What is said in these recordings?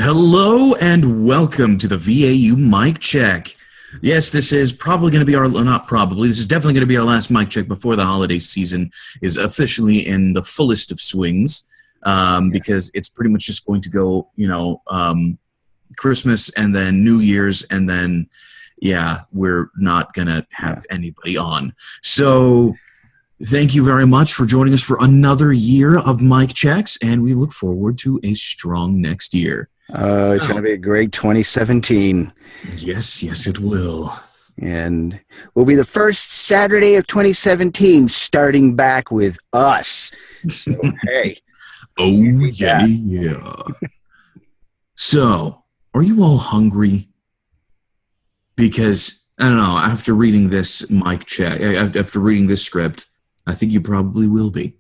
Hello and welcome to the VAU mic check. Yes, this is probably going to be this is definitely going to be our last mic check before the holiday season is officially in the fullest of swings, because it's pretty much just going to go, Christmas and then New Year's and then, we're not going to have anybody on. So thank you very much for joining us for another year of mic checks, and we look forward to a strong next year. It's going to be a great 2017. Yes, it will. And we'll be the first Saturday of 2017 starting back with us. So, hey. Oh, yeah. So, are you all hungry? Because, I don't know, after reading this mic check, after reading this script, I think you probably will be.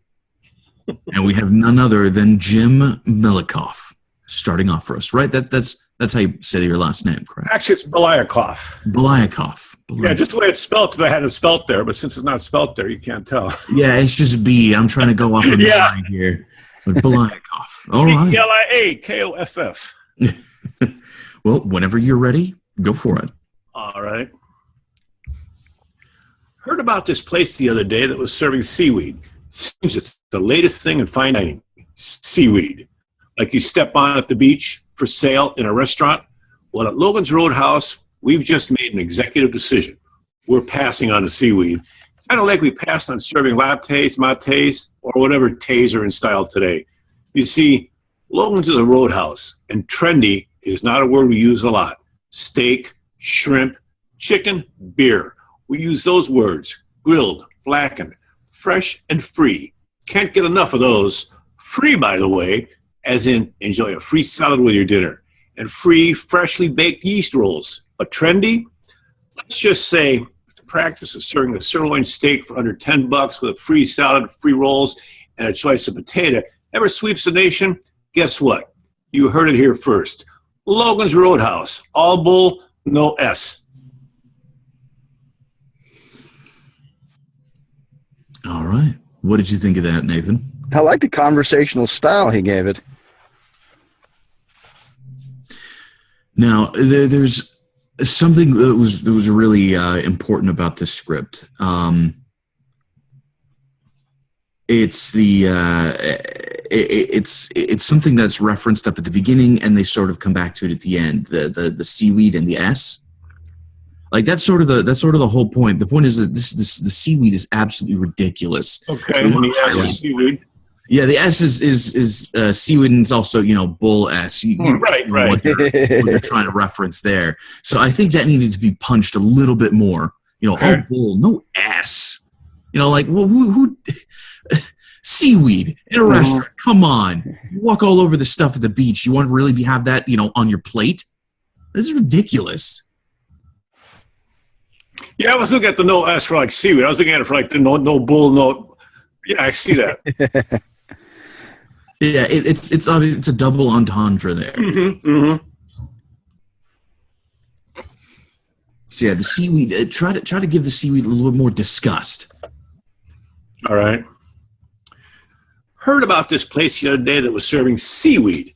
And we have none other than Jim Milikoff starting off for us, right? That's how you say your last name, correct? Actually, it's Belyakov. Belyakov. Yeah, just the way it's spelled, because I had it spelled there, but since it's not spelled there, you can't tell. Yeah, it's just B. I'm trying to go off on the line here. But Belyakov. All right. Belyakov. Well, whenever you're ready, go for it. All right. Heard about this place the other day that was serving seaweed. Seems it's the latest thing in fine dining. Seaweed. Like you step on at the beach for sale in a restaurant. Well, at Logan's Roadhouse, we've just made an executive decision. We're passing on the seaweed. Kind of like we passed on serving lattes, mates, or whatever tays are in style today. You see, Logan's is a roadhouse, and trendy is not a word we use a lot. Steak, shrimp, chicken, beer. We use those words. Grilled, blackened, fresh, and free. Can't get enough of those. Free, by the way, as in enjoy a free salad with your dinner. And free, freshly baked yeast rolls. But trendy? Let's just say the practice of serving a sirloin steak for under $10 with a free salad, free rolls, and a choice of potato ever sweeps the nation. Guess what? You heard it here first. Logan's Roadhouse. All bull, no S. All right. What did you think of that, Nathan? I like the conversational style he gave it. Now, there's something that was really important about this script. It's it's something that's referenced up at the beginning, and they sort of come back to it at the end. The seaweed and the S. Like that's sort of the whole point. The point is that the seaweed is absolutely ridiculous. Okay, So and the S is seaweed. yeah, the S is seaweed, and it's also bull S. Right. What you're trying to reference there. So I think that needed to be punched a little bit more. Okay. Oh, bull, no S. Who seaweed in a restaurant? Come on, you walk all over the stuff at the beach. You want to really have that on your plate? This is ridiculous. Yeah, I was looking at the no S for like seaweed. I was looking at it for like the no bull, no. Yeah, I see that. Yeah, it's a double entendre there. Mm-hmm. So yeah, the seaweed. Try to give the seaweed a little bit more disgust. All right. Heard about this place the other day that was serving seaweed.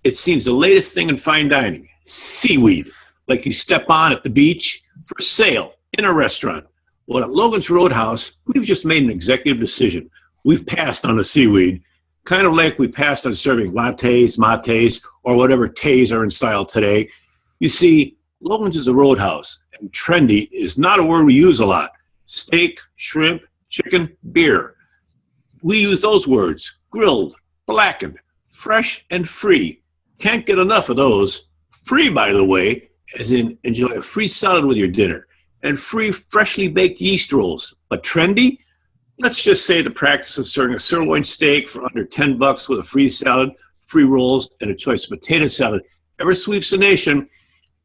It seems the latest thing in fine dining. Seaweed. Like you step on at the beach for sale in a restaurant. Well, at Logan's Roadhouse, we've just made an executive decision. We've passed on the seaweed, kind of like we passed on serving lattes, mates, or whatever tays are in style today. You see, Logan's is a roadhouse, and trendy is not a word we use a lot. Steak, shrimp, chicken, beer. We use those words. Grilled, blackened, fresh, and free. Can't get enough of those. Free, by the way, as in enjoy a free salad with your dinner. And free, freshly baked yeast rolls. But trendy? Let's just say the practice of serving a sirloin steak for under $10 with a free salad, free rolls, and a choice of potato salad ever sweeps the nation.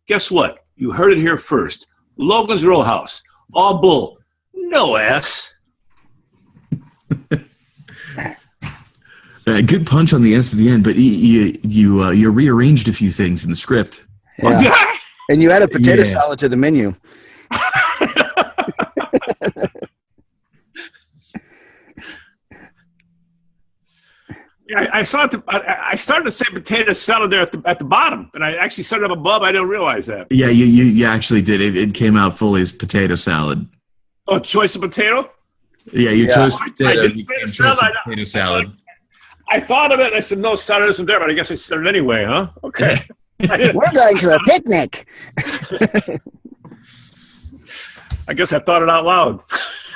Guess what? You heard it here first. Logan's Roadhouse. All bull. No S. Good punch on the S at the end, but you rearranged a few things in the script. Yeah. And you added potato salad to the menu. I saw it. I started to say potato salad there at the bottom, and I actually set it up above. I didn't realize that. Yeah, you actually did. It came out fully as potato salad. Oh, choice of potato? Yeah, you chose potato. I didn't say Potato salad. I thought of it, and I said, no, salad isn't there, but I guess I said it anyway, huh? Okay. We're going to a picnic. I guess I thought it out loud.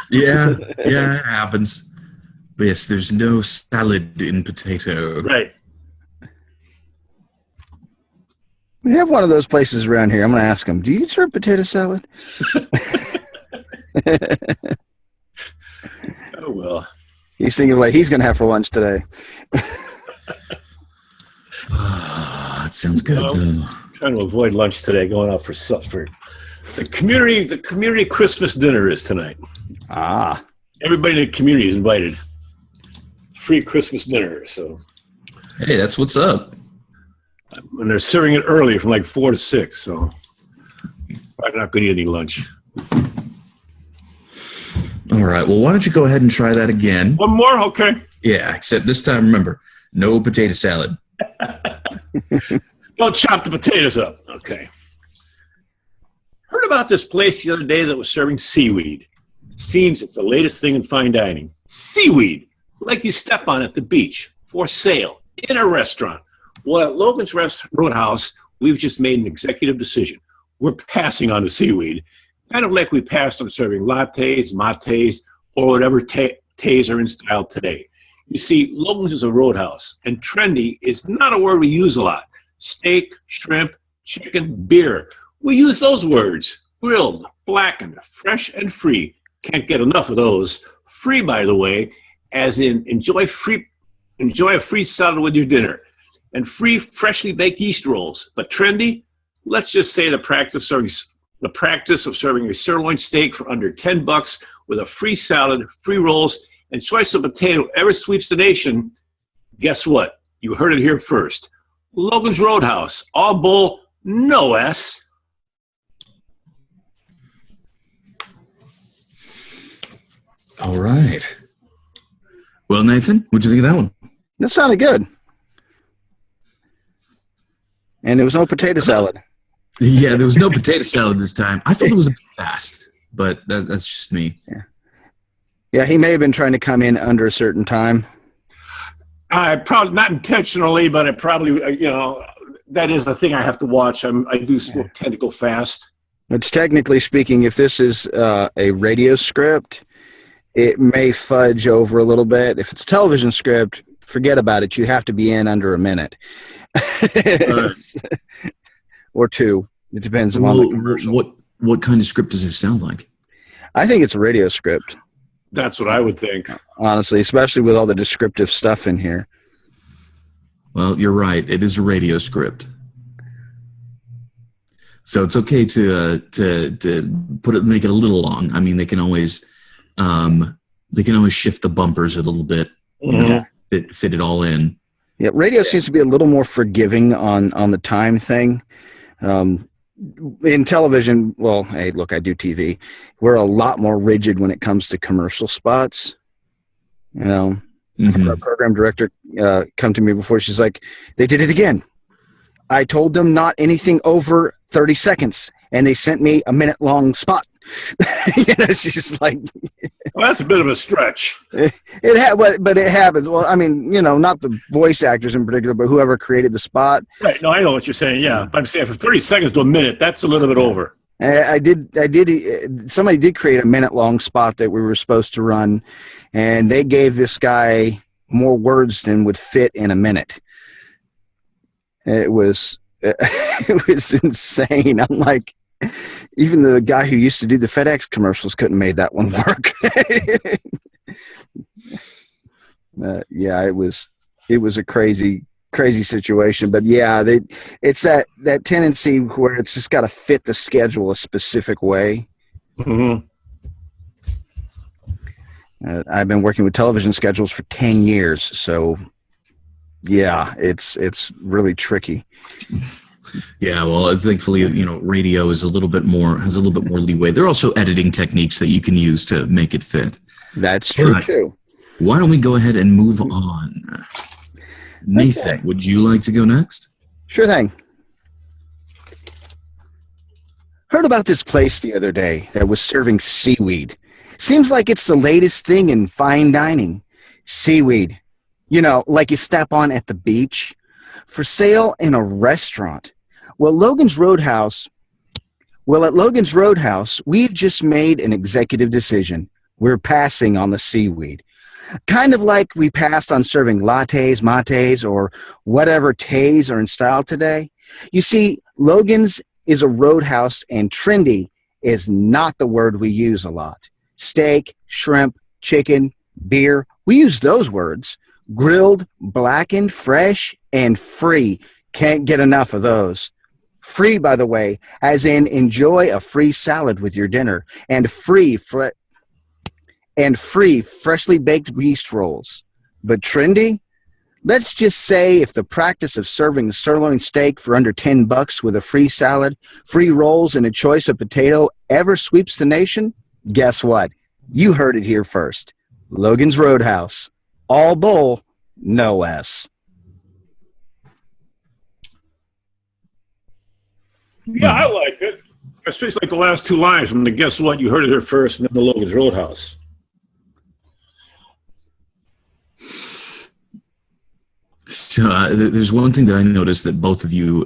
Yeah, it happens. But yes, there's no salad in potato. Right. We have one of those places around here. I'm going to ask them, do you serve potato salad? Oh, well. He's thinking what he's going to have for lunch today. That sounds good, though. I'm trying to avoid lunch today, going out for supper. The community Christmas dinner is tonight. Ah. Everybody in the community is invited. Free Christmas dinner, so. Hey, that's what's up. And they're serving it early from like 4 to 6, so I'm not going to eat any lunch. All right, well, why don't you go ahead and try that again? One more? Okay. Yeah, except this time, remember, no potato salad. Don't chop the potatoes up. Okay. Heard about this place the other day that was serving seaweed. Seems it's the latest thing in fine dining. Seaweed, like you step on at the beach, for sale, in a restaurant. Well, at Logan's Roadhouse, we've just made an executive decision. We're passing on the seaweed, kind of like we passed on serving lattes, mates, or whatever teas are in style today. You see, Logan's is a roadhouse, and trendy is not a word we use a lot. Steak, shrimp, chicken, beer. We use those words. Grilled, blackened, fresh, and free. Can't get enough of those. Free, by the way, as in enjoy a free salad with your dinner. And free, freshly baked yeast rolls. But trendy? Let's just say the practice of serving a sirloin steak for under $10 with a free salad, free rolls, and choice of potato ever sweeps the nation. Guess what? You heard it here first. Logan's Roadhouse. All bull, no S. All right. Well, Nathan, what'd you think of that one? That sounded good. And there was no potato salad. Yeah, there was no potato salad this time. I thought it was a bit fast, but that's just me. Yeah, he may have been trying to come in under a certain time. I probably, not intentionally, but I probably, that is the thing I have to watch. I do tend to go fast. Which technically speaking, if this is a radio script, it may fudge over a little bit. If it's a television script, forget about it. You have to be in under a minute. Or two. It depends on the commercial. What kind of script does it sound like? I think it's a radio script. That's what I would think. Honestly, especially with all the descriptive stuff in here. Well, you're right. It is a radio script. So it's okay to make it a little long. I mean, they can always shift the bumpers a little bit, fit it all in. Yeah, radio seems to be a little more forgiving on the time thing. In television, well, hey, look, I do TV. We're a lot more rigid when it comes to commercial spots. Our program director come to me before. She's like, they did it again. I told them not anything over 30 seconds, and they sent me a minute-long spot. She's just like... Well, that's a bit of a stretch. But it happens. Well, I mean, not the voice actors in particular, but whoever created the spot. Right. No, I know what you're saying. Yeah. But I'm saying from 30 seconds to a minute, that's a little bit over. Somebody did create a minute-long spot that we were supposed to run, and they gave this guy more words than would fit in a minute. It was insane. I'm like, even the guy who used to do the FedEx commercials couldn't make that one work. It was a crazy situation. But yeah, it's that tendency where it's just got to fit the schedule a specific way. Mm-hmm. I've been working with television schedules for 10 years, so yeah, it's really tricky. Yeah, well, thankfully, radio is has a little bit more leeway. There are also editing techniques that you can use to make it fit. That's true too. Why don't we go ahead and move on? Nathan, Okay. would you like to go next? Sure thing. Heard about this place the other day that was serving seaweed. Seems like it's the latest thing in fine dining. Seaweed. You know, like you step on at the beach. For sale in a restaurant. Well, at Logan's Roadhouse, we've just made an executive decision. We're passing on the seaweed. Kind of like we passed on serving lattes, mates, or whatever tays are in style today. You see, Logan's is a roadhouse, and trendy is not the word we use a lot. Steak, shrimp, chicken, beer, we use those words. Grilled, blackened, fresh, and free. Can't get enough of those. Free, by the way, as in enjoy a free salad with your dinner, and free freshly baked yeast rolls. But trendy? Let's just say if the practice of serving sirloin steak for under $10 with a free salad, free rolls, and a choice of potato ever sweeps the nation, guess what? You heard it here first. Logan's Roadhouse. All bull, no S. Yeah, I like it. Especially like the last two lines from the guess what, you heard it here first, and then the Logan's Roadhouse. So there's one thing that I noticed that both of you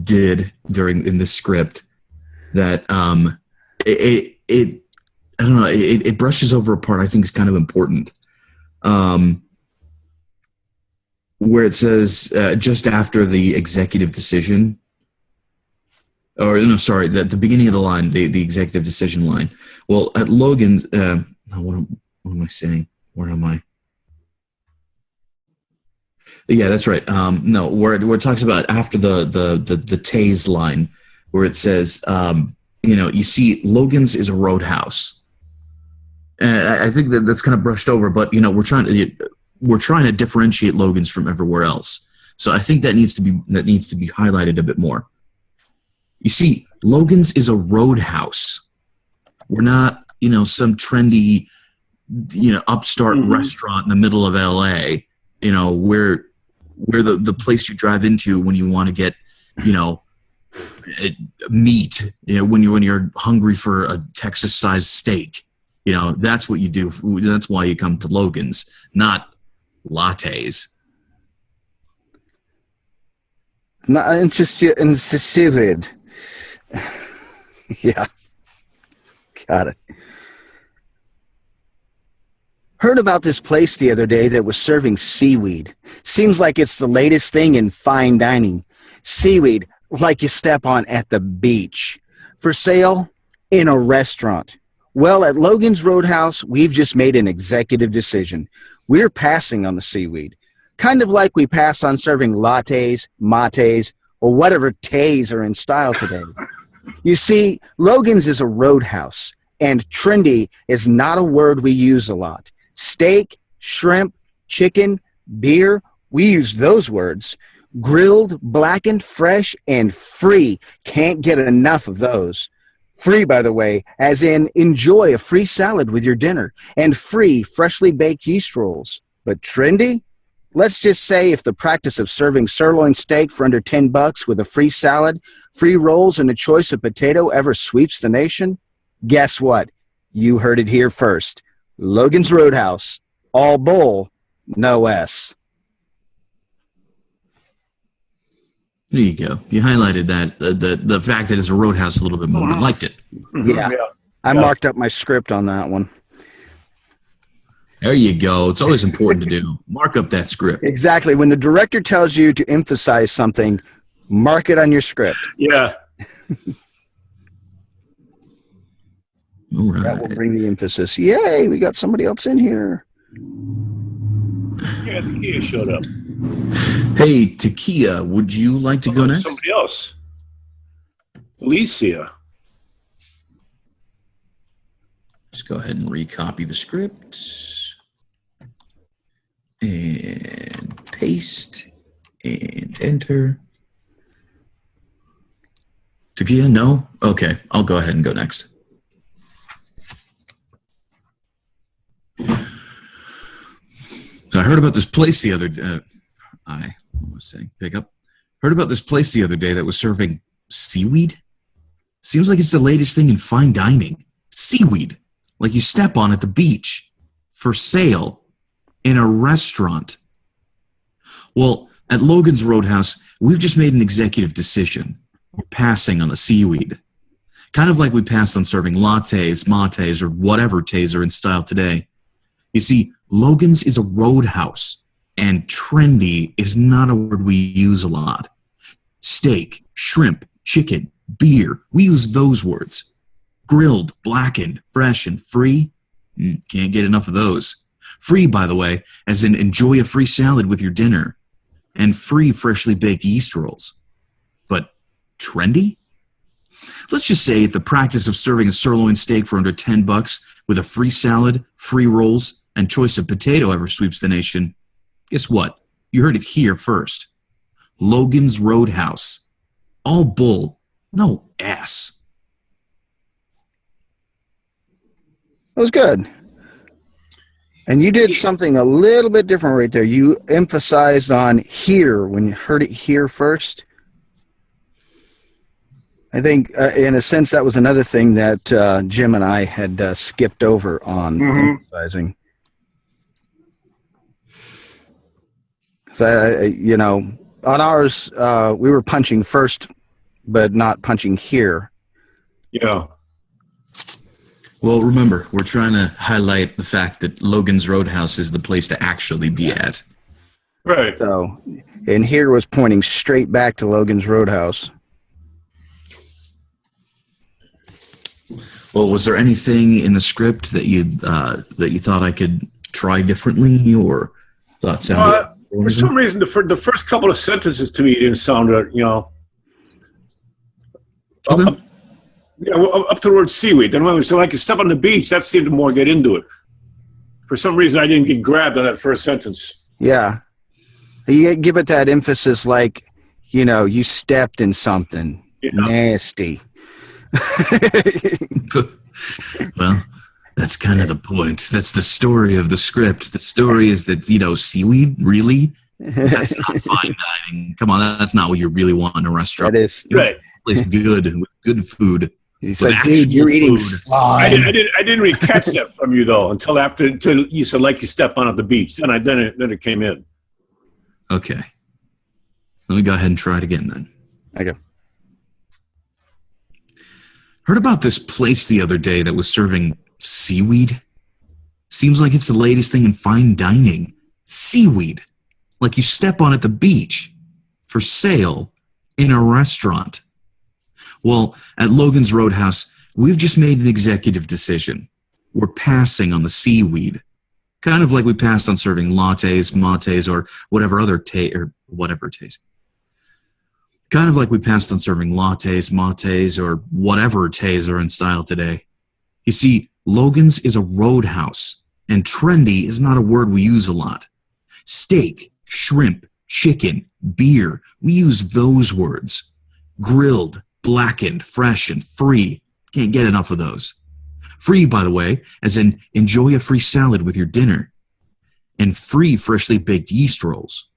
did in this script that it I don't know, it brushes over a part I think is kind of important. Where it says just after the executive decision, or no, sorry, the beginning of the line, the executive decision line. Well, at Logan's, what am I saying? Where am I? Yeah, that's right. No, where it talks about after the tase line, where it says, you see, Logan's is a roadhouse. I think that's kind of brushed over, but we're trying to differentiate Logan's from everywhere else. So I think that needs to be highlighted a bit more. You see, Logan's is a roadhouse. We're not, some trendy, upstart restaurant in the middle of LA. Where the place you drive into when you want to get, meat. When you're hungry for a Texas-sized steak. That's what you do. That's why you come to Logan's, not lattes. Not interested in seaweed. Yeah. Got it. Heard about this place the other day that was serving seaweed. Seems like it's the latest thing in fine dining. Seaweed, like you step on at the beach. For sale in a restaurant. Well, at Logan's Roadhouse, we've just made an executive decision. We're passing on the seaweed. Kind of like we pass on serving lattes, mates, or whatever tays are in style today. You see, Logan's is a roadhouse, and trendy is not a word we use a lot. Steak, shrimp, chicken, beer, we use those words. Grilled, blackened, fresh, and free. Can't get enough of those. Free, by the way, as in enjoy a free salad with your dinner, and free freshly baked yeast rolls. But trendy? Let's just say if the practice of serving sirloin steak for under $10 with a free salad, free rolls, and a choice of potato ever sweeps the nation, guess what? You heard it here first. Logan's Roadhouse. All bull, no S. There you go. You highlighted that the fact that it's a roadhouse a little bit more. I liked it. Yeah. I marked up my script on that one. There you go. It's always important to do. Mark up that script. Exactly. When the director tells you to emphasize something, mark it on your script. Yeah. All right. That will bring the emphasis. Yay, we got somebody else in here. Yeah, the kid showed up. Hey, Takia, would you like to go next? Somebody else. Alicia. Just go ahead and recopy the script. And paste. And enter. Takia, no? Okay, I'll go ahead and go next. So I heard about this place the other day. what was I saying? Pick up. Heard about this place the other day that was serving seaweed? Seems like it's the latest thing in fine dining. Seaweed, like you step on at the beach, for sale in a restaurant. Well, at Logan's Roadhouse, we've just made an executive decision. We're passing on the seaweed. Kind of like we passed on serving lattes, mates, or whatever tes are in style today. You see, Logan's is a roadhouse, and trendy is not a word we use a lot. Steak, shrimp, chicken, beer, we use those words. Grilled, blackened, fresh, and free? Can't get enough of those. Free, by the way, as in enjoy a free salad with your dinner. And free freshly baked yeast rolls. But trendy? Let's just say the practice of serving a sirloin steak for under $10 with a free salad, free rolls, and choice of potato ever sweeps the nation. Guess what? You heard it here first. Logan's Roadhouse. All bull, no ass. That was good. And you did something a little bit different right there. You emphasized on here when you heard it here first. I think, in a sense, that was another thing that Jim and I had skipped over on emphasizing. So, on ours, we were punching first, but not punching here. Yeah. Well, remember, we're trying to highlight the fact that Logan's Roadhouse is the place to actually be at. Right. So, and here was pointing straight back to Logan's Roadhouse. Well, was there anything in the script that you thought I could try differently, or thought sounded? For some reason, the first couple of sentences to me didn't sound, Okay. Up to the word seaweed. Then when we said like you step on the beach, that seemed to more get into it. For some reason, I didn't get grabbed on that first sentence. Yeah. You give it that emphasis like, you stepped in something nasty. Well, that's kind of the point. That's the story of the script. The story is that, seaweed, really? That's not fine dining. Come on, that's not what you really want in a restaurant. That is right. Place good with good food. It's like, dude, you're eating slime. I didn't really catch that from you though until you said like you step on at the beach. Then it came in. Okay. Let me go ahead and try it again then. Okay. Heard about this place the other day that was serving seaweed? Seems like it's the latest thing in fine dining. Seaweed. Like you step on at the beach. For sale in a restaurant. Well, at Logan's Roadhouse, we've just made an executive decision. We're passing on the seaweed. Kind of like we passed on serving lattes, mates, or whatever other taste. Kind of like we passed on serving lattes, mates, or whatever tes are in style today. You see, Logan's is a roadhouse, and trendy is not a word we use a lot. Steak, shrimp, chicken, beer, we use those words. Grilled, blackened, fresh, and free. Can't get enough of those. Free, by the way, as in enjoy a free salad with your dinner. And free freshly baked yeast rolls.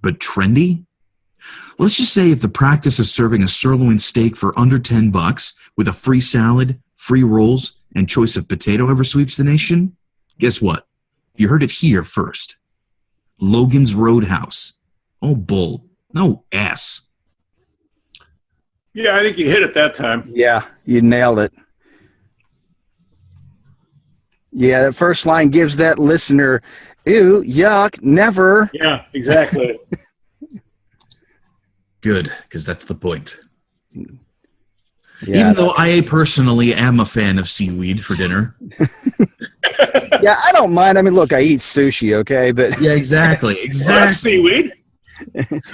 But trendy? Let's just say if the practice of serving a sirloin steak for under $10 with a free salad, free rolls, and choice of potato ever sweeps the nation, guess what? You heard it here first. Logan's Roadhouse. Oh, bull. No ass. Yeah, I think you hit it that time. Yeah, you nailed it. Yeah, that first line gives that listener, ew, yuck, never. Yeah, exactly. Good, because that's the point. Yeah. Even though I personally am a fan of seaweed for dinner. Yeah, I don't mind. I mean, look, I eat sushi, okay? But Yeah, exactly. Well, Exactly. that's seaweed.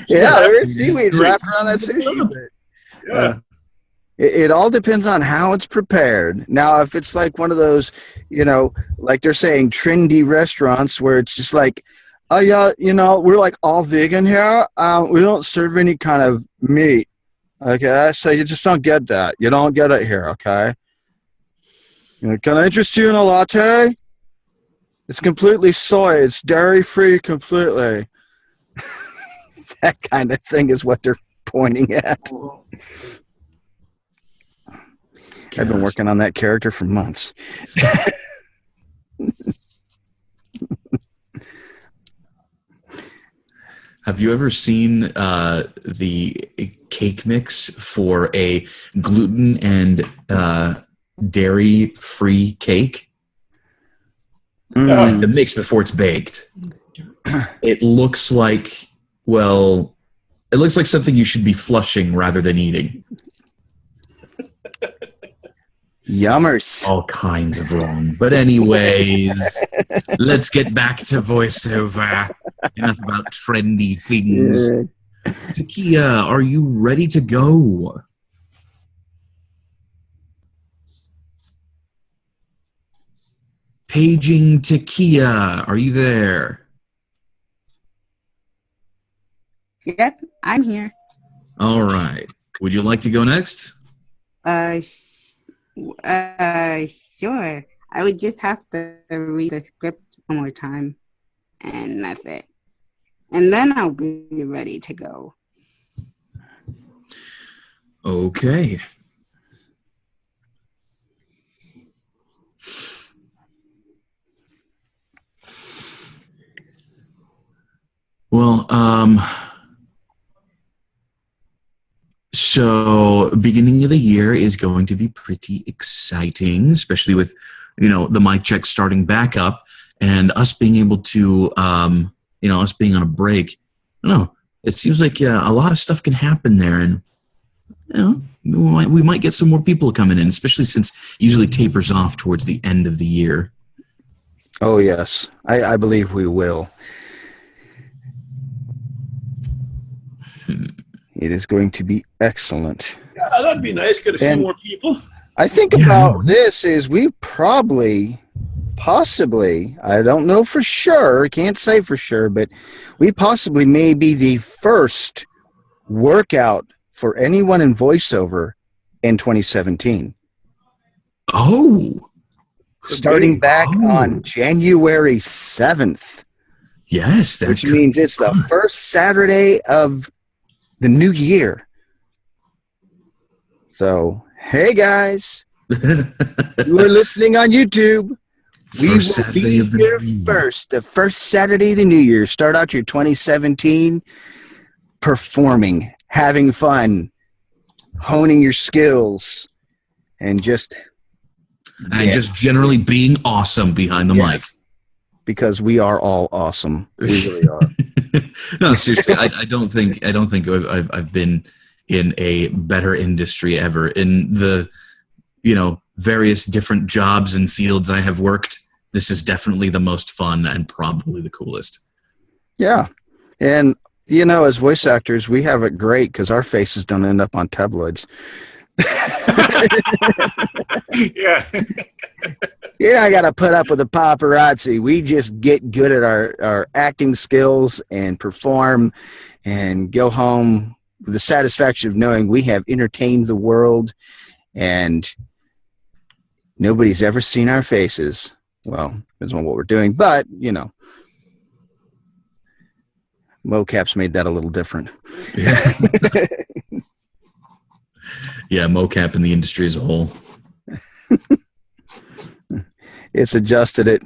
yeah, there is seaweed wrapped around that sushi. But, Yeah. it all depends on how it's prepared. Now, if it's like one of those, like they're saying, trendy restaurants where it's just like, oh, yeah, we're like all vegan here. We don't serve any kind of meat. Okay, so you just don't get that. You don't get it here, okay? Can I interest you in a latte? It's completely soy. It's dairy-free completely. That kind of thing is what they're pointing at. I've been working on that character for months. Have you ever seen the cake mix for a gluten and dairy-free cake? Like the mix before it's baked. It looks like, well, it looks like something you should be flushing rather than eating. Yummers. All kinds of wrong. But anyways, let's get back to voiceover. Enough about trendy things. Takia, are you ready to go? Paging Takia, are you there? Yep, I'm here. All right. Would you like to go next? Sure. I would just have to read the script one more time, and that's it. And then I'll be ready to go. Okay. Well, so beginning of the year is going to be pretty exciting, especially with, the mic check starting back up and us being able to, us being on a break. I don't know. It seems like a lot of stuff can happen there, and we might get some more people coming in, especially since it usually tapers off towards the end of the year. Oh, yes. I believe we will. It is going to be excellent. Yeah, that'd be nice. Get a few more people. I think about this is we possibly, I don't know for sure, can't say for sure, but we possibly may be the first workout for anyone in voiceover in 2017. Oh. Starting back on January 7th. Yes. Which means it's the first Saturday of the new year. So, hey guys, you are listening on YouTube. We will be here first, the first Saturday of the new year. Start out your 2017 performing, having fun, honing your skills, and just generally being awesome behind the mic. Because we are all awesome. We really are. No, seriously, I don't think I've been in a better industry ever. In the, various different jobs and fields I have worked, this is definitely the most fun and probably the coolest. Yeah. And, as voice actors, we have it great because our faces don't end up on tabloids. Yeah. I got to put up with the paparazzi. We just get good at our acting skills and perform and go home with the satisfaction of knowing we have entertained the world and nobody's ever seen our faces. Well, depends on what we're doing, but, mocap's made that a little different. Yeah. Yeah, mocap in the industry as a whole. It's adjusted it,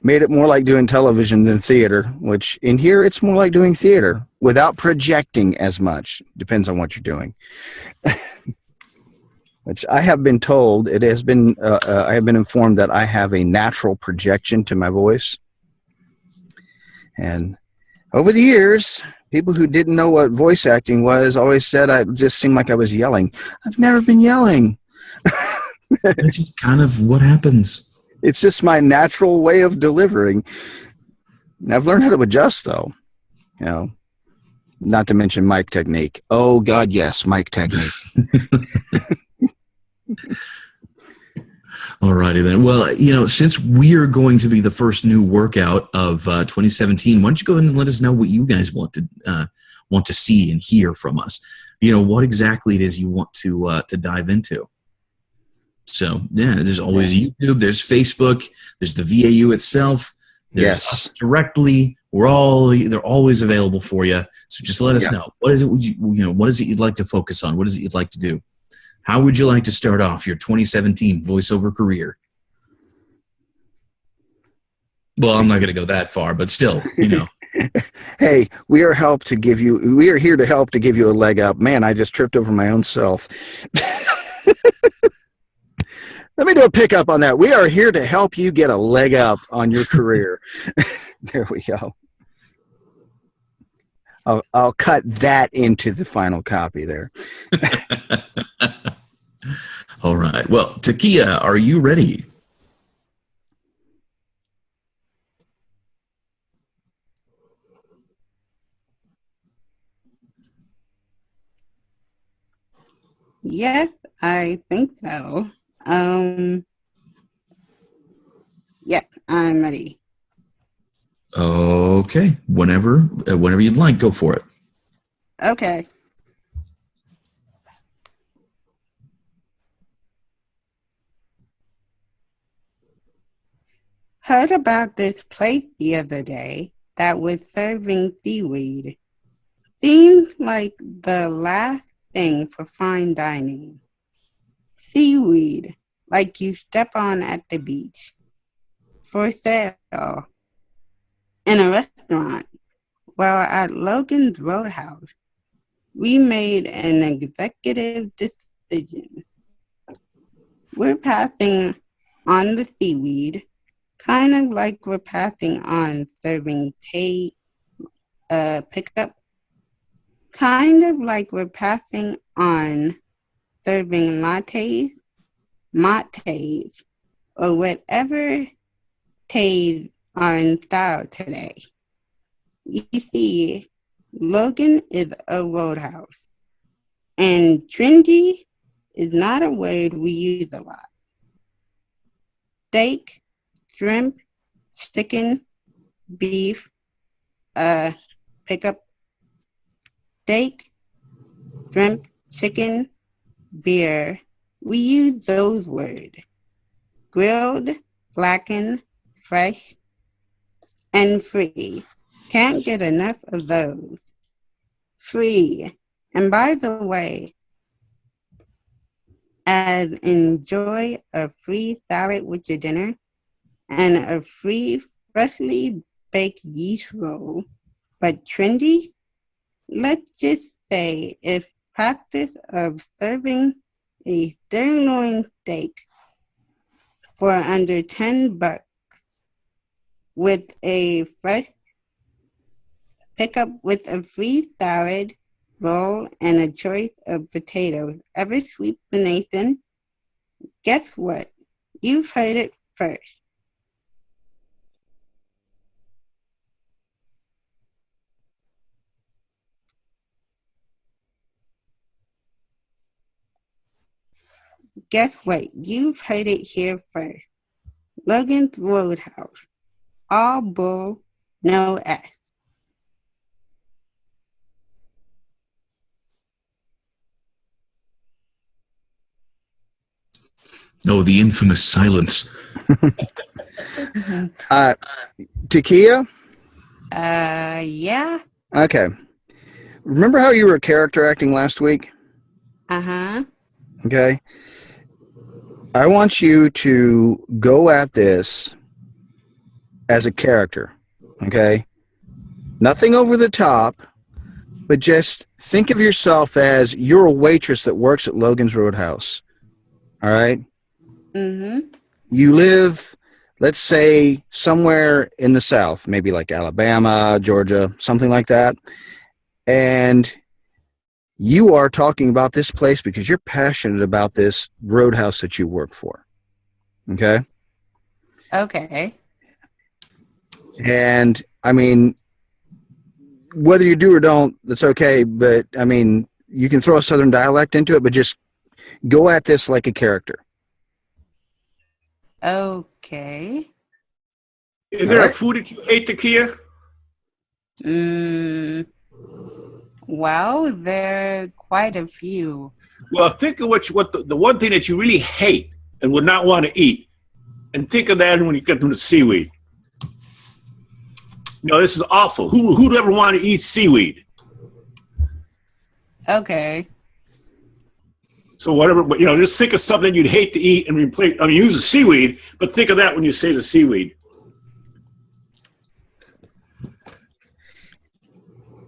made it more like doing television than theater, which in here it's more like doing theater without projecting as much. Depends on what you're doing. Which I have been told, I have been informed that I have a natural projection to my voice. And over the years, people who didn't know what voice acting was always said I just seemed like I was yelling. I've never been yelling. That's just kind of what happens. It's just my natural way of delivering. And I've learned how to adjust, though. Not to mention mic technique. Oh, God, yes, mic technique. Alrighty then. Well, since we're going to be the first new workout of 2017, why don't you go ahead and let us know what you guys want to see and hear from us? What exactly it is you want to dive into. So yeah, there's always YouTube, there's Facebook, there's the VAU itself, there's us directly, They're always available for you. So just let us know. What is it? What is it you'd like to focus on? What is it you'd like to do? How would you like to start off your 2017 voiceover career? Well, I'm not going to go that far, but still, Hey, we are here to help to give you a leg up. Man, I just tripped over my own self. Let me do a pickup on that. We are here to help you get a leg up on your career. There we go. I'll cut that into the final copy there. All right. Well, Takia, are you ready? Yes, I think so. Yes, I'm ready. Okay. Whenever you'd like, go for it. Okay. Heard about this place the other day that was serving seaweed. Seems like the last thing for fine dining. Seaweed, like you step on at the beach. For sale. In a restaurant. Well, at Logan's Roadhouse, we made an executive decision. We're passing on the seaweed, kind of like we're passing on serving pickup. Kind of like we're passing on serving lattes, mates, or whatever teas are in style today. You see, Logan is a roadhouse, and trendy is not a word we use a lot. Steak, shrimp, chicken, beef, pickup. Steak, shrimp, chicken, beer. We use those words. Grilled, blackened, fresh, and free. Can't get enough of those. Free. And by the way, as enjoy a free salad with your dinner and a free freshly baked yeast roll, but trendy, let's just say if practice of serving a sirloin steak for under $10 with a fresh pickup with a free salad, roll, and a choice of potatoes ever sweet for Nathan, guess what? You've heard it first. Guess what? You've heard it here first. Logan's Roadhouse. All bull, no S. Oh, the infamous silence. Takia? Yeah. Okay. Remember how you were character acting last week? Uh-huh. Okay. I want you to go at this as a character. Okay. Nothing over the top, but just think of yourself as you're a waitress that works at Logan's Roadhouse. All right. Mm-hmm. You live, let's say, somewhere in the South, maybe like Alabama, Georgia, something like that. And you are talking about this place because you're passionate about this roadhouse that you work for. Okay? Okay. And, I mean, whether you do or don't, that's okay. But, I mean, you can throw a Southern dialect into it, but just go at this like a character. Okay. Is there a food that you hate, Takia? Well, there are quite a few. Well, think of what the one thing that you really hate and would not want to eat, and think of that when you get to the seaweed. No, this is awful. Who'd ever want to eat seaweed? Okay. So whatever, just think of something you'd hate to eat and replace. I mean, use the seaweed, but think of that when you say the seaweed.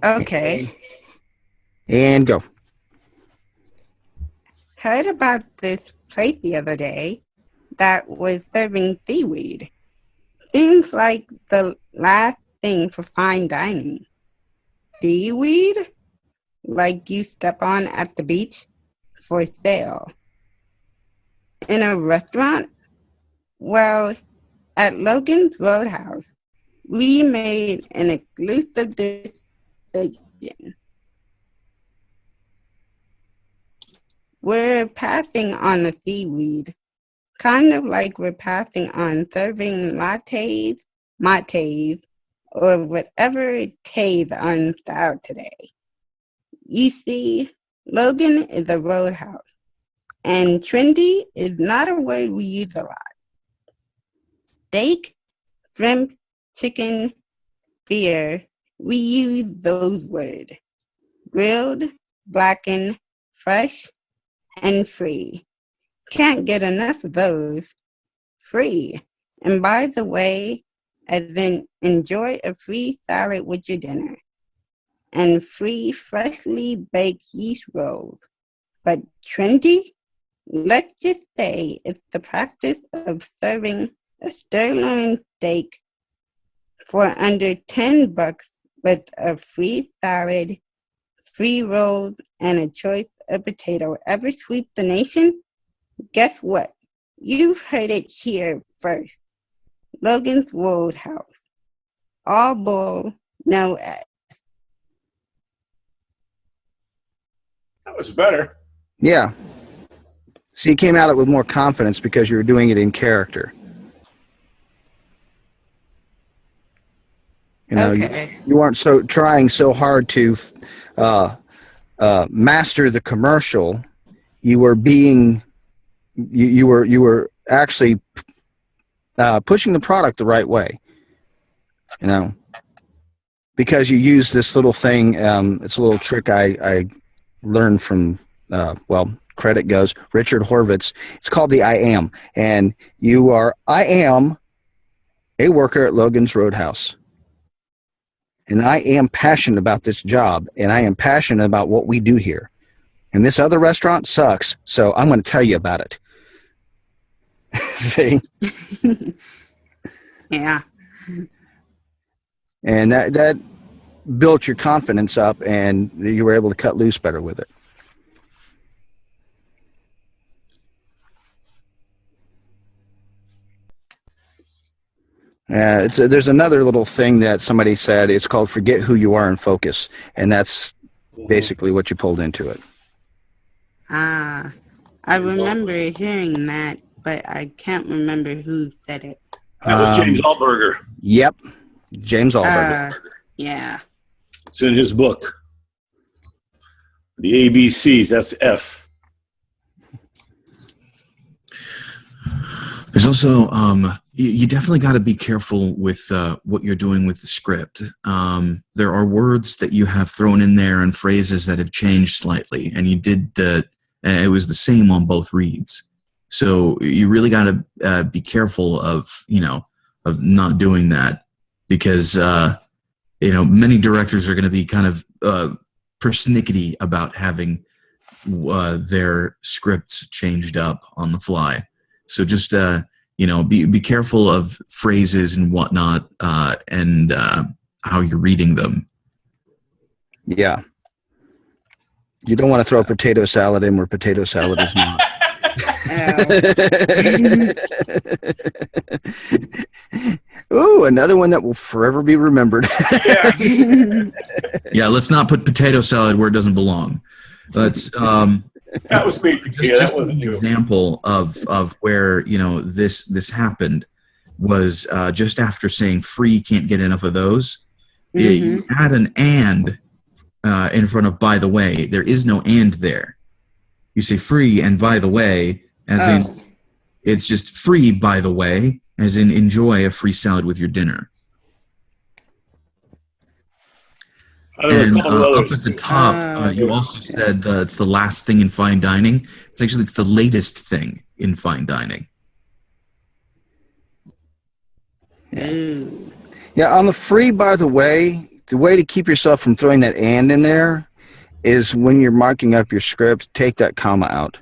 Okay. And go. Heard about this place the other day that was serving seaweed. Seems like the last thing for fine dining. Seaweed? Like you step on at the beach? For sale. In a restaurant? Well, at Logan's Roadhouse, we made an exclusive decision. We're passing on the seaweed, kind of like we're passing on serving lattes, mates, or whatever teas are in style today. You see, Logan is a roadhouse, and trendy is not a word we use a lot. Steak, shrimp, chicken, beer, we use those words. Grilled, blackened, fresh, and free. Can't get enough of those. Free. And by the way, and then enjoy a free salad with your dinner. And free freshly baked yeast rolls. But trendy? Let's just say it's the practice of serving a sirloin steak for under $10 with a free salad, free rolls, and a choice of potato ever sweep the nation? Guess what? You've heard it here first. Logan's Roadhouse. All bull, no egg. That was better. Yeah. So you came at it with more confidence because you were doing it in character. You know, Okay. you weren't trying so hard to master the commercial. You were you were actually pushing the product the right way. You know, because you use this little thing. It's a little trick I learned from. Credit goes Richard Horvitz. It's called the I am, and I am a worker at Logan's Roadhouse. And I am passionate about this job, and I am passionate about what we do here. And this other restaurant sucks, so I'm going to tell you about it. See? Yeah. And that built your confidence up, and you were able to cut loose better with it. There's another little thing that somebody said. It's called forget who you are and focus. And that's basically what you pulled into it. I remember hearing that, but I can't remember who said it. That was James Alberger. Yep. James Alberger. Yeah. It's in his book. The ABCs, that's F. There's also, you definitely got to be careful with what you're doing with the script. There are words that you have thrown in there and phrases that have changed slightly, and you did it was the same on both reads. So you really got to be careful of not doing that, because many directors are going to be kind of persnickety about having their scripts changed up on the fly. So just be careful of phrases and whatnot, and how you're reading them. Yeah. You don't want to throw potato salad in where potato salad is not. Ooh, another one that will forever be remembered. Yeah, let's not put potato salad where it doesn't belong. Let's that was me. Just an example of where this happened was just after saying free, can't get enough of those. Mm-hmm. You add an and in front of by the way. There is no and there. You say free and by the way, as in it's just free by the way, as in enjoy a free salad with your dinner. There were a And couple of up others. at the top, you also said it's the last thing in fine dining. It's the latest thing in fine dining. Ooh. Yeah, on the free, by the way to keep yourself from throwing that and in there is when you're marking up your script, take that comma out.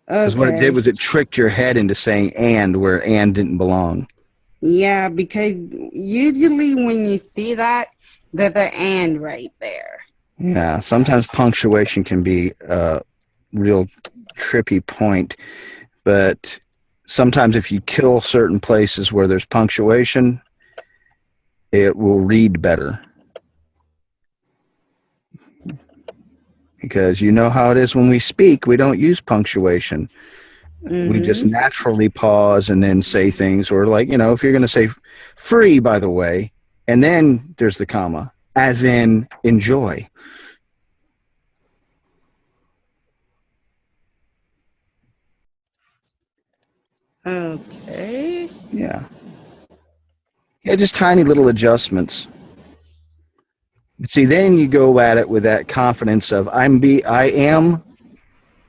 Because what it did Okay. was it tricked your head into saying and where and didn't belong. Yeah, because usually when you see that, there's an and right there. Yeah, sometimes punctuation can be a real trippy point, but sometimes if you kill certain places where there's punctuation, it will read better. Because you know how it is when we speak, we don't use punctuation. We just naturally pause and then say things, or like, if you're going to say free, by the way, and then there's the comma, as in enjoy. Okay. Yeah. Yeah, just tiny little adjustments. See, then you go at it with that confidence of I am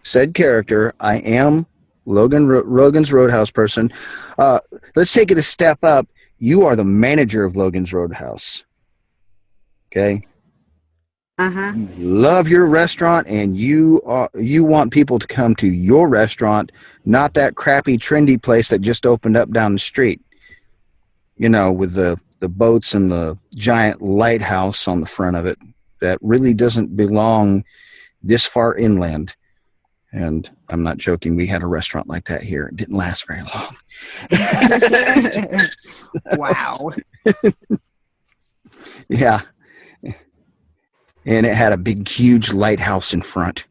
said character. I am Logan's Roadhouse person. Let's take it a step up. You are the manager of Logan's Roadhouse. Okay. Uh-huh. You love your restaurant, and you want people to come to your restaurant, not that crappy trendy place that just opened up down the street. With the boats and the giant lighthouse on the front of it that really doesn't belong this far inland. And I'm not joking. We had a restaurant like that here. It didn't last very long. Wow. Yeah. And it had a big, huge lighthouse in front.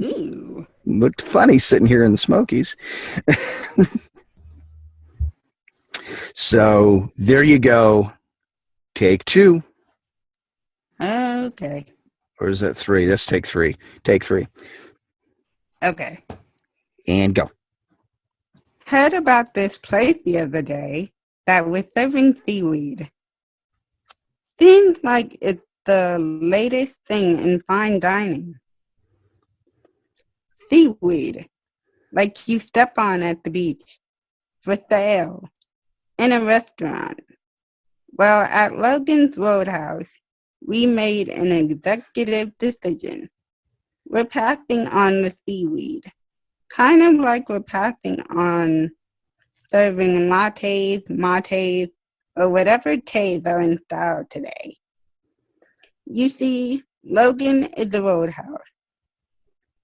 Ooh. Looked funny sitting here in the Smokies. So there you go. Take two. Okay. Or is that three? Let's take three. Take three. Okay. And go. Heard about this place the other day that was serving seaweed. Seems like it's the latest thing in fine dining. Seaweed, like you step on at the beach, for sale, in a restaurant. Well, at Logan's Roadhouse, we made an executive decision. We're passing on the seaweed, kind of like we're passing on serving lattes, mates, or whatever teas are in style today. You see, Logan is a roadhouse,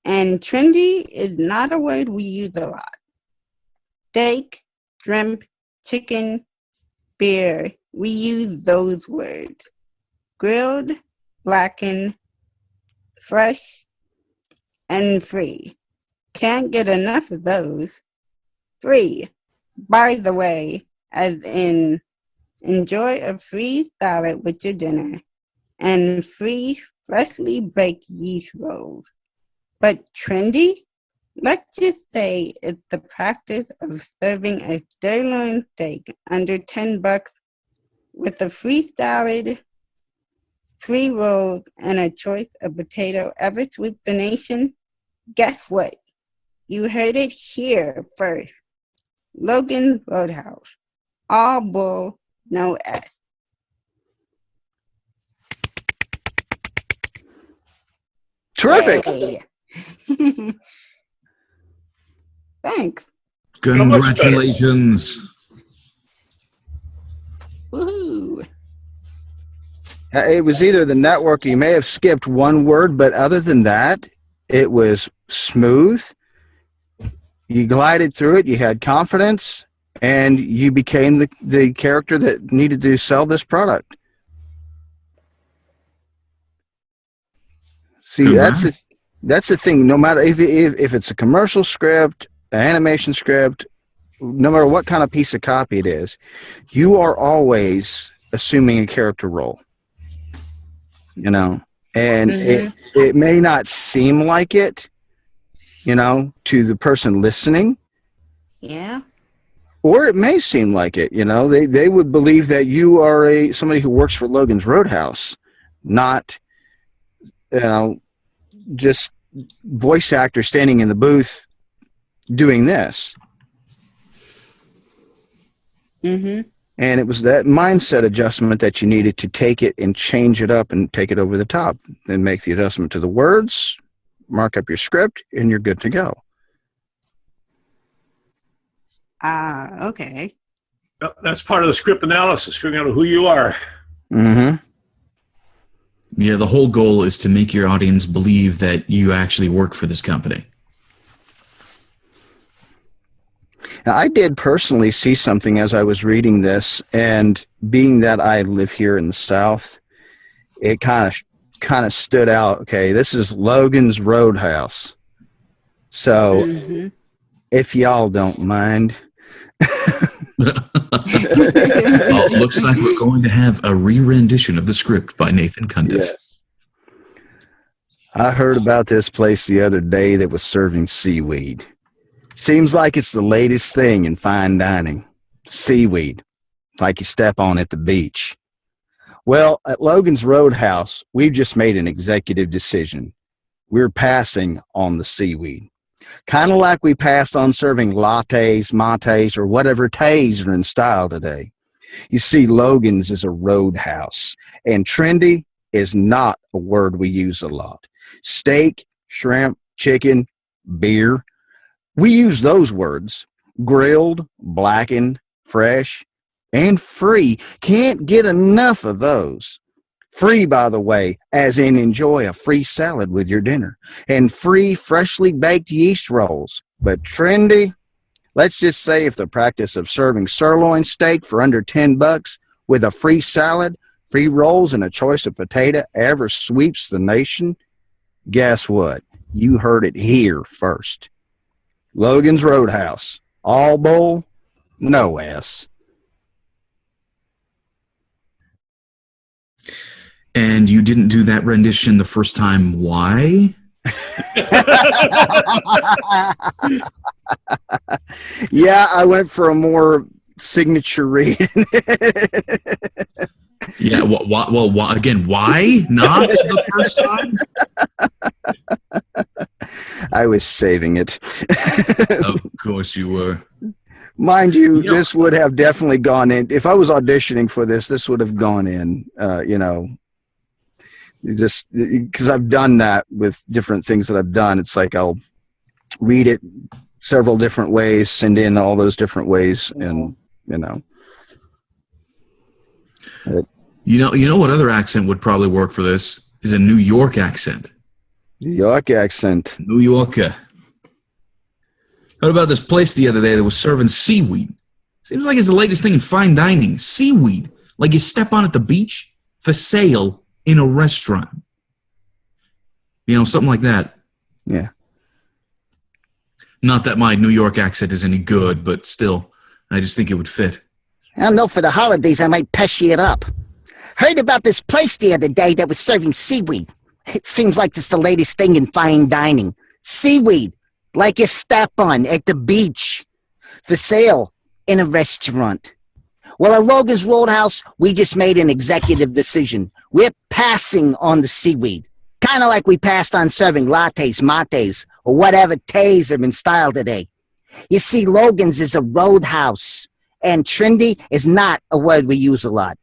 and trendy is not a word we use a lot. Steak, shrimp, chicken, beer, we use those words. Grilled, blackened, fresh, and free. Can't get enough of those. Free, by the way, as in enjoy a free salad with your dinner and free freshly baked yeast rolls. But trendy? Let's just say it's the practice of serving a sirloin steak under $10 with a free salad, free rolls, and a choice of potato ever sweep the nation. Guess what? You heard it here first. Logan's Roadhouse. All bull, no S. Terrific. Yay. Thanks. Congratulations. Woohoo. It was either the network, you may have skipped one word, but other than that, it was smooth. You glided through it. You had confidence, and you became the character that needed to sell this product. See, that's the thing. No matter if it's a commercial script, an animation script, no matter what kind of piece of copy it is, you are always assuming a character role. And it may not seem like it, to the person listening. Yeah. or it may seem like it. You know, they would believe that you are somebody who works for Logan's Roadhouse, not, you know, just voice actor standing in the booth doing this. Mm-hmm. And it was that mindset adjustment that you needed to take it and change it up and take it over the top. Then make the adjustment to the words, mark up your script, and you're good to go. Okay. That's part of the script analysis, figuring out who you are. Mm-hmm. Yeah, the whole goal is to make your audience believe that you actually work for this company. Now, I did personally see something as I was reading this, and being that I live here in the South, it kind of stood out. Okay, this is Logan's Roadhouse. So, if y'all don't mind. Well, looks like we're going to have a re-rendition of the script by Nathan Cundiff. Yes. I heard about this place the other day that was serving seaweed. Seems like it's the latest thing in fine dining. Seaweed, like you step on at the beach. Well, at Logan's Roadhouse, we've just made an executive decision. We're passing on the seaweed. Kind of like we passed on serving lattes, mates, or whatever tays are in style today. You see, Logan's is a roadhouse, and trendy is not a word we use a lot. Steak, shrimp, chicken, beer, we use those words. Grilled, blackened, fresh, and free. Can't get enough of those. Free, by the way, as in enjoy a free salad with your dinner. And free, freshly baked yeast rolls. But trendy, let's just say if the practice of serving sirloin steak for under $10 with a free salad, free rolls, and a choice of potato ever sweeps the nation, guess what? You heard it here first. Logan's Roadhouse. All bowl, no S. And you didn't do that rendition the first time. Why? Yeah, I went for a more signature read. Yeah, well, again, why not the first time? I was saving it. Of course you were. Mind you, this would have definitely gone in. If I was auditioning for this would have gone in, just because I've done that with different things that I've done. It's like I'll read it several different ways, send in all those different ways, and You know what other accent would probably work for this is a New York accent. New York accent. New Yorker. Heard about this place the other day that was serving seaweed. Seems like it's the latest thing in fine dining. Seaweed. Like you step on at the beach for sale in a restaurant. Something like that. Yeah. Not that my New York accent is any good, but still, I just think it would fit. I don't know, for the holidays I might peshy it up. Heard about this place the other day that was serving seaweed. It seems like it's the latest thing in fine dining. Seaweed, like you step on at the beach. For sale in a restaurant. Well, at Logan's Roadhouse, we just made an executive decision. We're passing on the seaweed. Kind of like we passed on serving lattes, mates, or whatever tays are in style today. You see, Logan's is a roadhouse, and trendy is not a word we use a lot.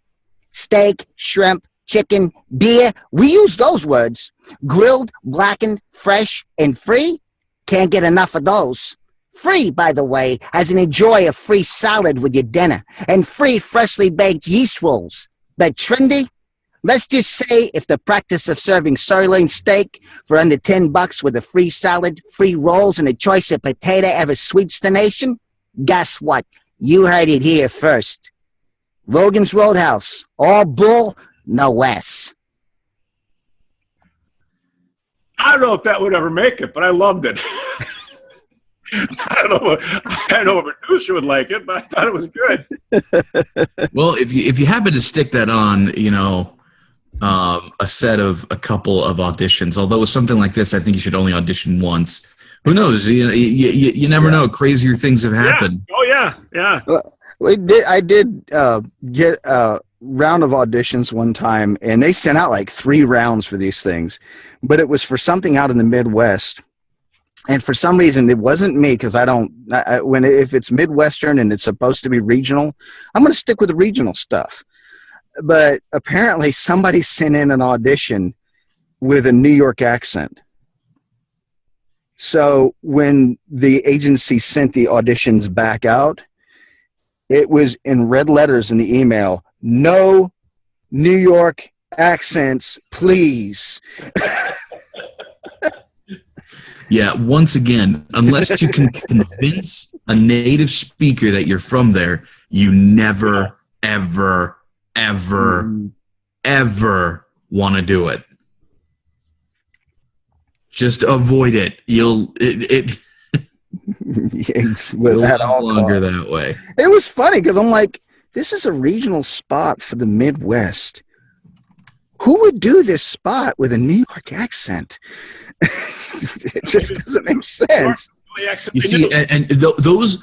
Steak, shrimp, chicken, beer, we use those words. Grilled, blackened, fresh, and free? Can't get enough of those. Free, by the way, as in enjoy a free salad with your dinner, and free freshly baked yeast rolls. But trendy? Let's just say if the practice of serving sirloin steak for under $10 with a free salad, free rolls, and a choice of potato ever sweeps the nation, guess what? You heard it here first. Logan's Roadhouse. All bull, no S. I don't know if that would ever make it, but I loved it. I don't know if a producer would like it, but I thought it was good. Well, if you happen to stick that on, a set of a couple of auditions, although with something like this, I think you should only audition once Who knows? You never know. Crazier things have happened. Yeah. Oh yeah. I did get a round of auditions one time, and they sent out like 3 rounds for these things, but it was for something out in the Midwest. And for some reason, it wasn't me, because if it's Midwestern and it's supposed to be regional, I'm going to stick with the regional stuff. But apparently somebody sent in an audition with a New York accent. So when the agency sent the auditions back out, it was in red letters in the email, "No New York accents, please." Yeah, once again, unless you can convince a native speaker that you're from there, you never, ever, ever, ever want to do it. Just avoid it. It'll no longer that way. It was funny because I'm like, this is a regional spot for the Midwest. Who would do this spot with a New York accent? It just doesn't make sense. You see, and those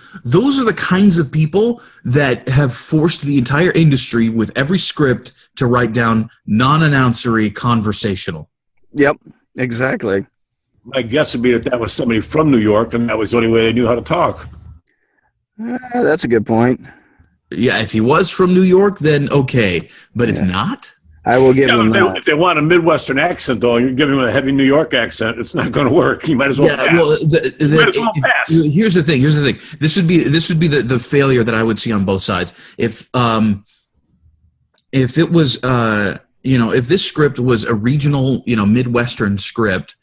are the kinds of people that have forced the entire industry with every script to write down non-announcery conversational. Yep, exactly. My guess would be that was somebody from New York, and that was the only way they knew how to talk. That's a good point. Yeah, if he was from New York, then okay. But if not? I will give him that. If they want a Midwestern accent, though, you're giving them a heavy New York accent, it's not going to work. You might as well pass. Well, pass. Here's the thing. This would be the failure that I would see on both sides. If it was if this script was a regional Midwestern script,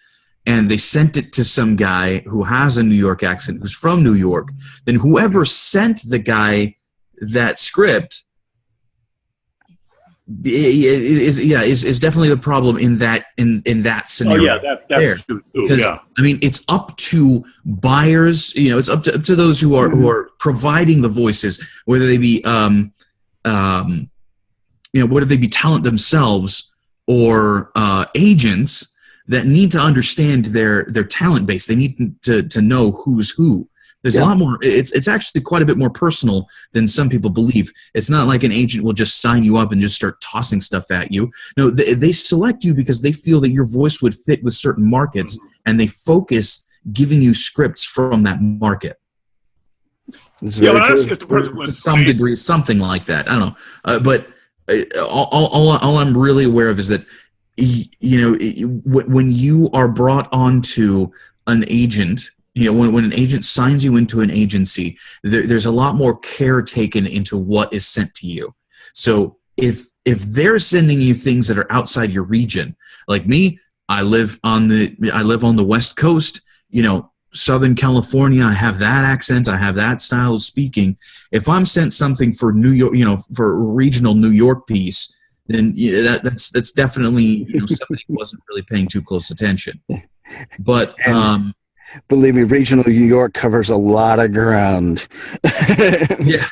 and they sent it to some guy who has a New York accent, who's from New York, then whoever sent the guy that script is definitely the problem in that scenario. Oh yeah, that's true too. Yeah, I mean, it's up to buyers. It's up to those who are providing the voices, whether they be whether they be talent themselves or agents that need to understand their talent base. They need to know who's who. There's a lot more. It's actually quite a bit more personal than some people believe. It's not like an agent will just sign you up and just start tossing stuff at you. No, they select you because they feel that your voice would fit with certain markets, and they focus giving you scripts from that market. To some degree, something like that. I don't know, but all I'm really aware of is that when you are brought onto an agent. When an agent signs you into an agency, there's a lot more care taken into what is sent to you. So if they're sending you things that are outside your region, like me, I live on the West Coast, Southern California, I have that accent, I have that style of speaking. If I'm sent something for New York, for a regional New York piece, then that's definitely somebody who wasn't really paying too close attention. But believe me, regional New York covers a lot of ground. Yeah.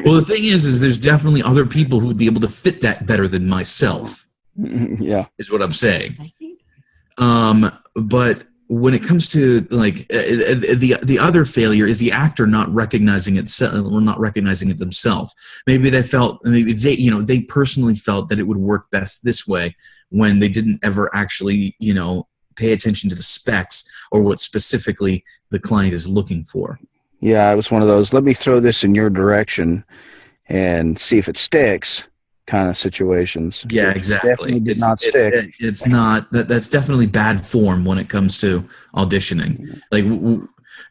Well, the thing is there's definitely other people who would be able to fit that better than myself. Yeah. Is what I'm saying. But when it comes to the other failure is the actor not recognizing it themselves. Maybe they personally felt that it would work best this way when they didn't ever actually, pay attention to the specs or what specifically the client is looking for. Yeah, it was one of those, let me throw this in your direction and see if it sticks kind of situations. Yeah, exactly. It's not that's definitely bad form when it comes to auditioning. Like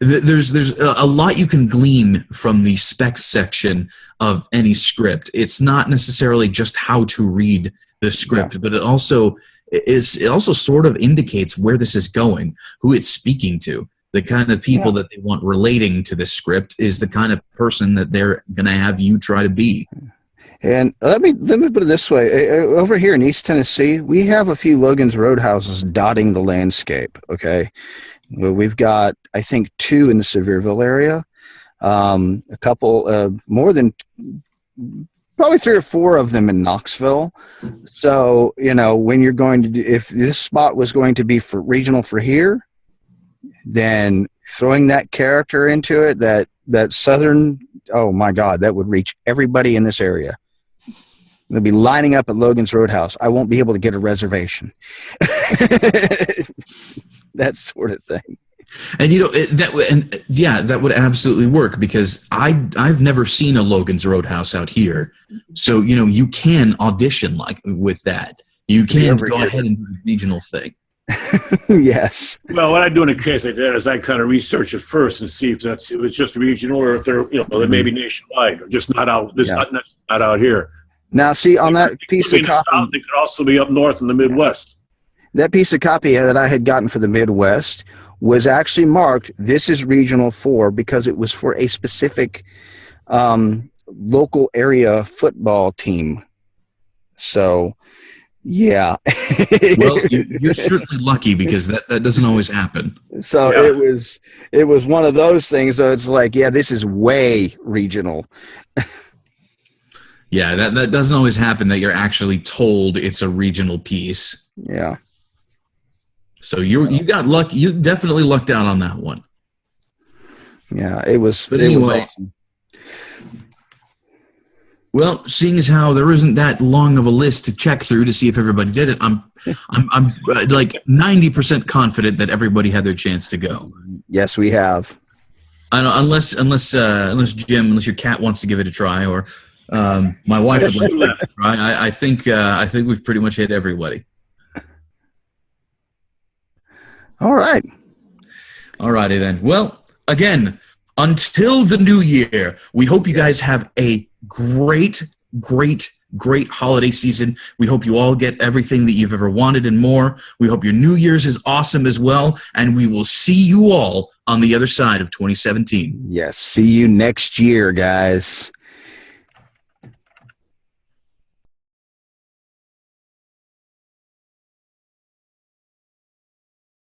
there's a lot you can glean from the specs section of any script. It's not necessarily just how to read the script, but it also sort of indicates where this is going, who it's speaking to. The kind of people that they want relating to this script is the kind of person that they're going to have you try to be. And let me put it this way. Over here in East Tennessee, we have a few Logan's Roadhouses dotting the landscape, okay? We've got, I think, 2 in the Sevierville area. A couple, more than... probably 3 or 4 of them in Knoxville. So, when you're going to do, if this spot was going to be for regional for here, then throwing that character into it, that southern, oh my God, that would reach everybody in this area. They'll be lining up at Logan's Roadhouse. I won't be able to get a reservation. That sort of thing. And that would absolutely work, because I've never seen a Logan's Roadhouse out here. So, you can audition with that. You can go ahead and do a regional thing. Yes. Well, what I do in a case like that is I kind of research it first and see if it's just regional, or if they're they may be nationwide, or just not out not out here. Now, see, on that piece of copy, South, they could also be up north in the Midwest. that piece of copy that I had gotten for the Midwest was actually marked, this is regional 4, because it was for a specific local area football team. So, yeah. Well, you're certainly lucky, because that doesn't always happen. So it was one of those things. So it's like, yeah, this is way regional. Yeah, that doesn't always happen, that you're actually told it's a regional piece. Yeah. So you got luck. You definitely lucked out on that one. Yeah, it was. But it anyway, was awesome. Well, seeing as how there isn't that long of a list to check through to see if everybody did it, I'm like 90% confident that everybody had their chance to go. Yes, we have. I don't, unless Jim, unless your cat wants to give it a try, or my wife would like to give it a try. I think we've pretty much hit everybody. All right. All righty then. Well, again, until the new year, we hope you guys have a great holiday season. We hope you all get everything that you've ever wanted and more. We hope your New Year's is awesome as well, and we will see you all on the other side of 2017. Yes. See you next year, guys.